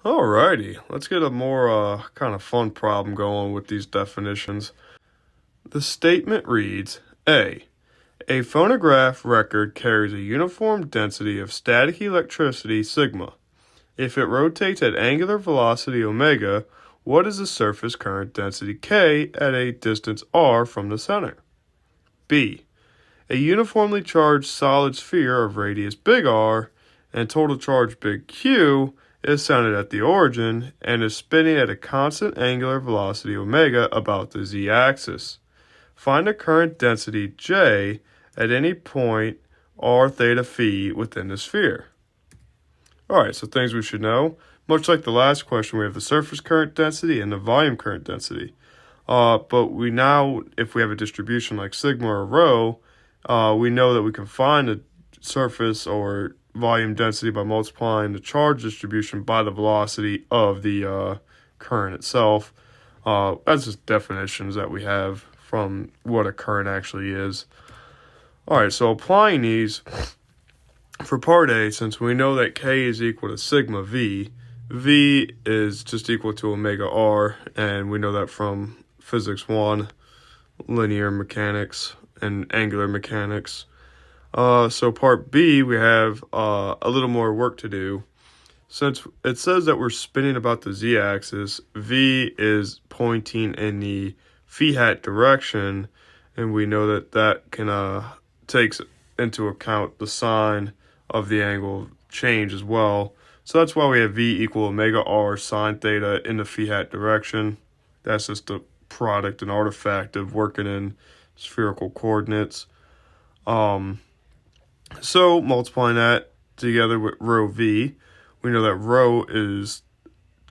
Alrighty, let's get a more kind of fun problem going with these definitions. The statement reads, A phonograph record carries a uniform density of static electricity sigma. If it rotates at angular velocity omega, what is the surface current density K at a distance r from the center? B. A uniformly charged solid sphere of radius big R and total charge big Q is centered at the origin and is spinning at a constant angular velocity omega about the z-axis. Find the current density J at any point r theta phi within the sphere. Alright, so things we should know. Much like the last question, we have the surface current density and the volume current density. But we now, if we have a distribution like sigma or rho, we know that we can find the surface or volume density by multiplying the charge distribution by the velocity of the current itself. That's just definitions that we have from what a current actually is. Alright, so applying these for part A, since we know that K is equal to sigma V, V is just equal to omega R, and we know that from physics 1, linear mechanics, and angular mechanics. So part B, we have a little more work to do. Since it says that we're spinning about the z-axis, V is pointing in the phi hat direction, and we know that that can takes into account the sine of the angle of change as well. So that's why we have V equal omega R sine theta in the phi hat direction. That's just a product, an artifact of working in spherical coordinates. So multiplying that together with rho V, we know that rho is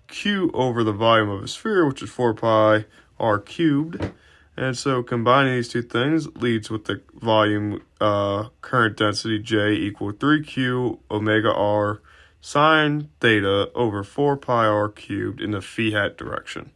Q over the volume of a sphere, which is 4 pi r cubed. And so combining these two things leads with the volume current density J equal 3Q omega R sine theta over 4 pi r cubed in the phi hat direction.